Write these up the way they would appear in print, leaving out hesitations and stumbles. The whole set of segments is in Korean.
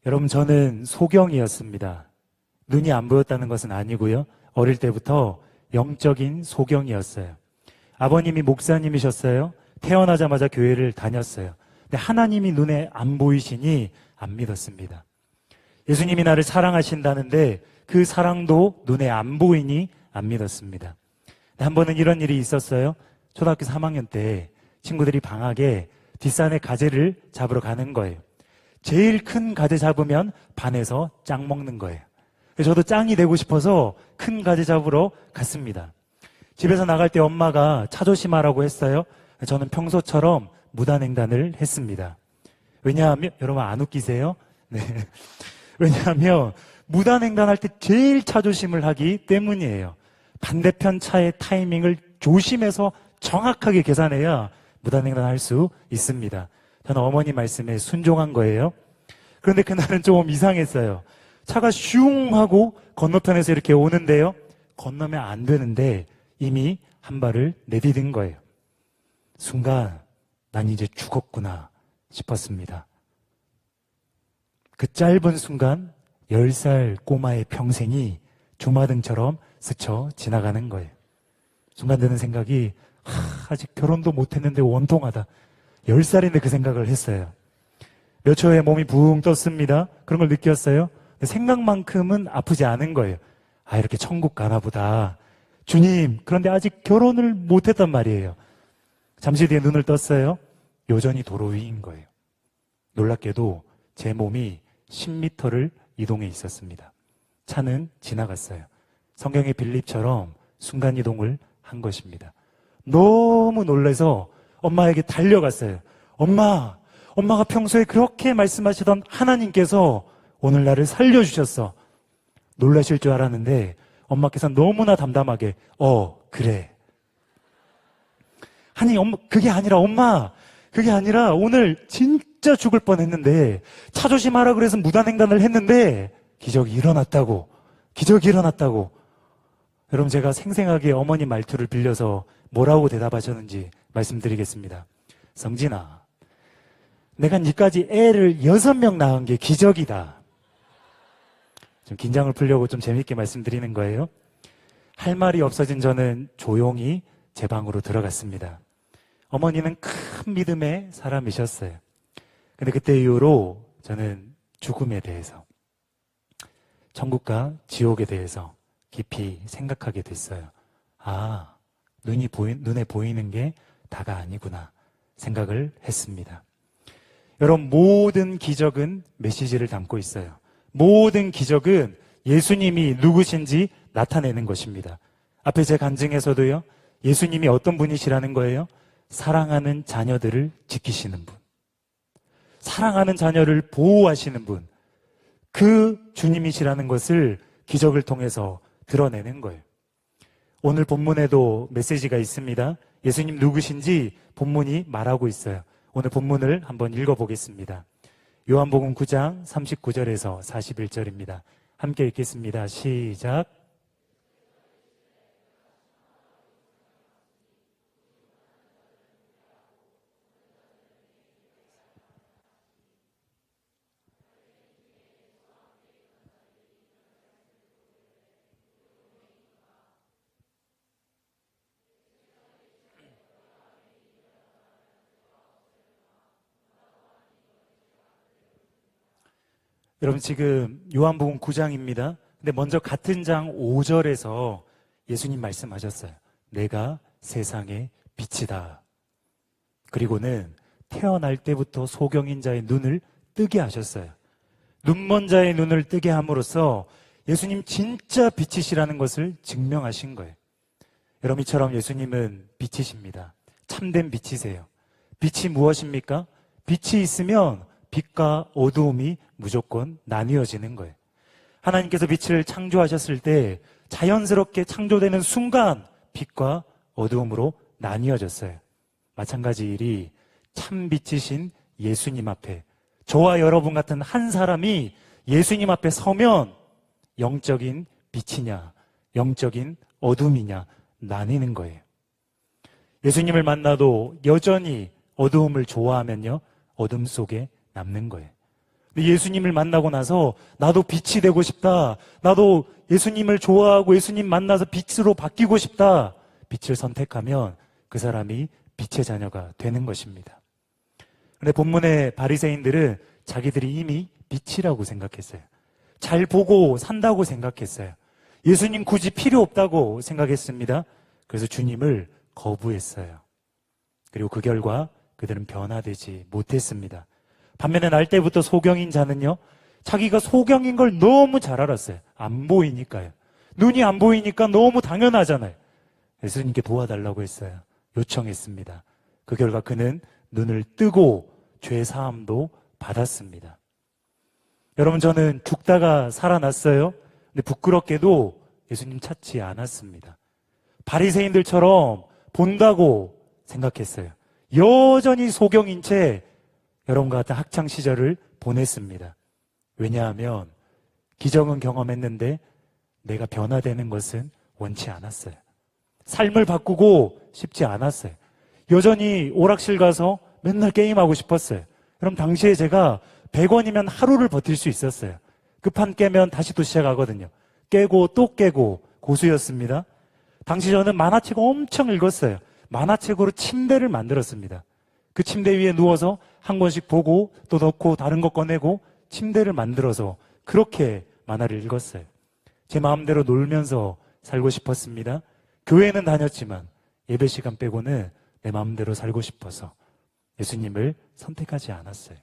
여러분, 저는 소경이었습니다. 눈이 안 보였다는 것은 아니고요. 어릴 때부터 영적인 소경이었어요. 아버님이 목사님이셨어요. 태어나자마자 교회를 다녔어요. 근데 하나님이 눈에 안 보이시니 안 믿었습니다. 예수님이 나를 사랑하신다는데 그 사랑도 눈에 안 보이니 안 믿었습니다. 한 번은 이런 일이 있었어요. 초등학교 3학년 때 친구들이 방학에 뒷산에 가재를 잡으러 가는 거예요. 제일 큰 가재 잡으면 반에서 짱 먹는 거예요. 그래서 저도 짱이 되고 싶어서 큰 가재 잡으러 갔습니다. 집에서 나갈 때 엄마가 차 조심하라고 했어요. 저는 평소처럼 무단횡단을 했습니다. 왜냐하면, 여러분 안 웃기세요? 네. 왜냐하면 무단횡단할 때 제일 차 조심을 하기 때문이에요. 반대편 차의 타이밍을 조심해서 정확하게 계산해야 무단횡단할 수 있습니다. 저는 어머니 말씀에 순종한 거예요. 그런데 그날은 좀 이상했어요. 차가 슝 하고 건너편에서 이렇게 오는데요. 건너면 안 되는데 이미 한 발을 내디딘 거예요. 순간 난 이제 죽었구나 싶었습니다. 그 짧은 순간 10살 꼬마의 평생이 주마등처럼 스쳐 지나가는 거예요. 순간 드는 생각이 아직 결혼도 못했는데 원통하다. 10살인데 그 생각을 했어요. 몇 초에 몸이 붕 떴습니다. 그런 걸 느꼈어요. 생각만큼은 아프지 않은 거예요. 아, 이렇게 천국 가나 보다. 주님, 그런데 아직 결혼을 못했단 말이에요. 잠시 뒤에 눈을 떴어요. 여전히 도로 위인 거예요. 놀랍게도 제 몸이 10m를 이동해 있었습니다. 차는 지나갔어요. 성경의 빌립처럼 순간이동을 한 것입니다. 너무 놀라서 엄마에게 달려갔어요. 엄마가 평소에 그렇게 말씀하시던 하나님께서 오늘 나를 살려주셨어. 놀라실 줄 알았는데 엄마께서 너무나 담담하게 그래. 아니 그게 아니라 그게 아니라 오늘 진짜 죽을 뻔했는데 차 조심하라 그래서 무단횡단을 했는데 기적이 일어났다고. 여러분, 제가 생생하게 어머니 말투를 빌려서 뭐라고 대답하셨는지 말씀드리겠습니다. 성진아, 내가 니까지 애를 6명 낳은 게 기적이다. 좀 긴장을 풀려고 좀 재밌게 말씀드리는 거예요. 할 말이 없어진 저는 조용히 제 방으로 들어갔습니다. 어머니는 큰 믿음의 사람이셨어요. 근데 그때 이후로 저는 죽음에 대해서, 천국과 지옥에 대해서 깊이 생각하게 됐어요. 눈에 보이는 게 다가 아니구나 생각을 했습니다. 여러분, 모든 기적은 메시지를 담고 있어요. 모든 기적은 예수님이 누구신지 나타내는 것입니다. 앞에 제 간증에서도요, 예수님이 어떤 분이시라는 거예요? 사랑하는 자녀들을 지키시는 분, 사랑하는 자녀를 보호하시는 분, 그 주님이시라는 것을 기적을 통해서 드러내는 거예요. 오늘 본문에도 메시지가 있습니다. 예수님 누구신지 본문이 말하고 있어요. 오늘 본문을 한번 읽어보겠습니다. 요한복음 9장 39절에서 41절입니다. 함께 읽겠습니다. 시작. 여러분, 지금 요한복음 9장입니다. 근데 먼저 같은 장 5절에서 예수님 말씀하셨어요. 내가 세상의 빛이다. 그리고는 태어날 때부터 소경인 자의 눈을 뜨게 하셨어요. 눈먼 자의 눈을 뜨게 함으로써 예수님 진짜 빛이시라는 것을 증명하신 거예요. 여러분, 이처럼 예수님은 빛이십니다. 참된 빛이세요. 빛이 무엇입니까? 빛이 있으면 빛과 어두움이 무조건 나뉘어지는 거예요. 하나님께서 빛을 창조하셨을 때 자연스럽게 창조되는 순간 빛과 어두움으로 나뉘어졌어요. 마찬가지 일이 참 빛이신 예수님 앞에, 저와 여러분 같은 한 사람이 예수님 앞에 서면 영적인 빛이냐 영적인 어둠이냐 나뉘는 거예요. 예수님을 만나도 여전히 어두움을 좋아하면요, 어둠 속에 남는 거예요. 근데 예수님을 만나고 나서 나도 빛이 되고 싶다. 나도 예수님을 좋아하고 예수님 만나서 빛으로 바뀌고 싶다. 빛을 선택하면 그 사람이 빛의 자녀가 되는 것입니다. 근데 본문의 바리새인들은 자기들이 이미 빛이라고 생각했어요. 잘 보고 산다고 생각했어요. 예수님 굳이 필요 없다고 생각했습니다. 그래서 주님을 거부했어요. 그리고 그 결과 그들은 변화되지 못했습니다. 반면에 날 때부터 소경인 자는요, 자기가 소경인 걸 너무 잘 알았어요. 안 보이니까요. 눈이 안 보이니까 너무 당연하잖아요. 예수님께 도와달라고 했어요. 요청했습니다. 그 결과 그는 눈을 뜨고 죄 사함도 받았습니다. 여러분, 저는 죽다가 살아났어요. 근데 부끄럽게도 예수님 찾지 않았습니다. 바리새인들처럼 본다고 생각했어요. 여전히 소경인 채 여러분과 같은 학창 시절을 보냈습니다. 왜냐하면 기적은 경험했는데 내가 변화되는 것은 원치 않았어요. 삶을 바꾸고 싶지 않았어요. 여전히 오락실 가서 맨날 게임하고 싶었어요. 그럼 당시에 제가 100원이면 하루를 버틸 수 있었어요. 그 판 깨면 다시 또 시작하거든요. 깨고 또 깨고 고수였습니다. 당시 저는 만화책 엄청 읽었어요. 만화책으로 침대를 만들었습니다. 그 침대 위에 누워서 한 권씩 보고 또 넣고 다른 거 꺼내고 침대를 만들어서 그렇게 만화를 읽었어요. 제 마음대로 놀면서 살고 싶었습니다. 교회는 다녔지만 예배 시간 빼고는 내 마음대로 살고 싶어서 예수님을 선택하지 않았어요.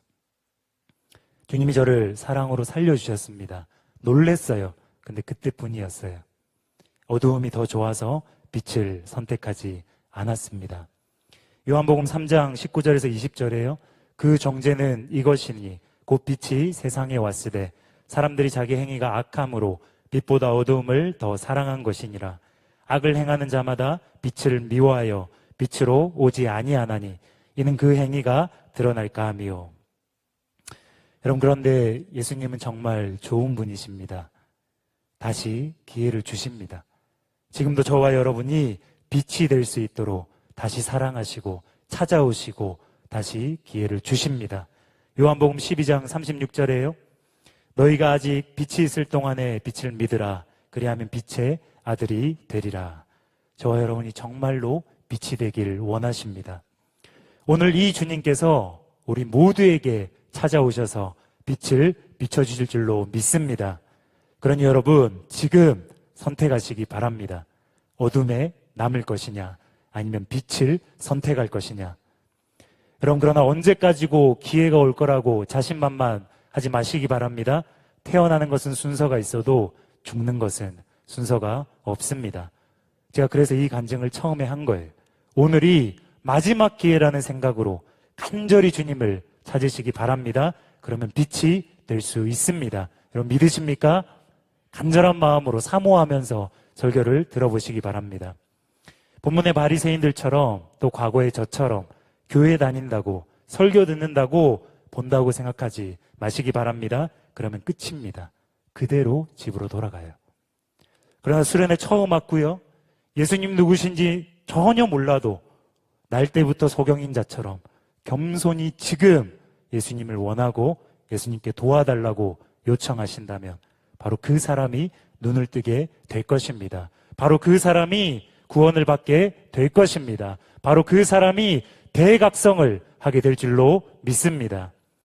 주님이 저를 사랑으로 살려주셨습니다. 놀랬어요. 근데 그때뿐이었어요. 어두움이 더 좋아서 빛을 선택하지 않았습니다. 요한복음 3장 19절에서 20절에요. 그 정죄는 이것이니 곧 빛이 세상에 왔으되 사람들이 자기 행위가 악함으로 빛보다 어두움을 더 사랑한 것이니라. 악을 행하는 자마다 빛을 미워하여 빛으로 오지 아니하나니 이는 그 행위가 드러날까 함이요. 여러분, 그런데 예수님은 정말 좋은 분이십니다. 다시 기회를 주십니다. 지금도 저와 여러분이 빛이 될 수 있도록 다시 사랑하시고 찾아오시고 다시 기회를 주십니다. 요한복음 12장 36절에요. 너희가 아직 빛이 있을 동안에 빛을 믿으라. 그리하면 빛의 아들이 되리라. 저와 여러분이 정말로 빛이 되길 원하십니다. 오늘 이 주님께서 우리 모두에게 찾아오셔서 빛을 비춰주실 줄로 믿습니다. 그러니 여러분, 지금 선택하시기 바랍니다. 어둠에 남을 것이냐 아니면 빛을 선택할 것이냐. 여러분, 그러나 언제까지고 기회가 올 거라고 자신만만하지 마시기 바랍니다. 태어나는 것은 순서가 있어도 죽는 것은 순서가 없습니다. 제가 그래서 이 간증을 처음에 한 거예요. 오늘이 마지막 기회라는 생각으로 간절히 주님을 찾으시기 바랍니다. 그러면 빛이 될 수 있습니다. 여러분, 믿으십니까? 간절한 마음으로 사모하면서 설교를 들어보시기 바랍니다. 본문의 바리새인들처럼 또 과거의 저처럼 교회 다닌다고 설교 듣는다고 본다고 생각하지 마시기 바랍니다. 그러면 끝입니다. 그대로 집으로 돌아가요. 그러나 수련회 처음 왔고요. 예수님 누구신지 전혀 몰라도 날 때부터 소경인 자처럼 겸손히 지금 예수님을 원하고 예수님께 도와달라고 요청하신다면 바로 그 사람이 눈을 뜨게 될 것입니다. 바로 그 사람이 구원을 받게 될 것입니다. 바로 그 사람이 대각성을 하게 될 줄로 믿습니다.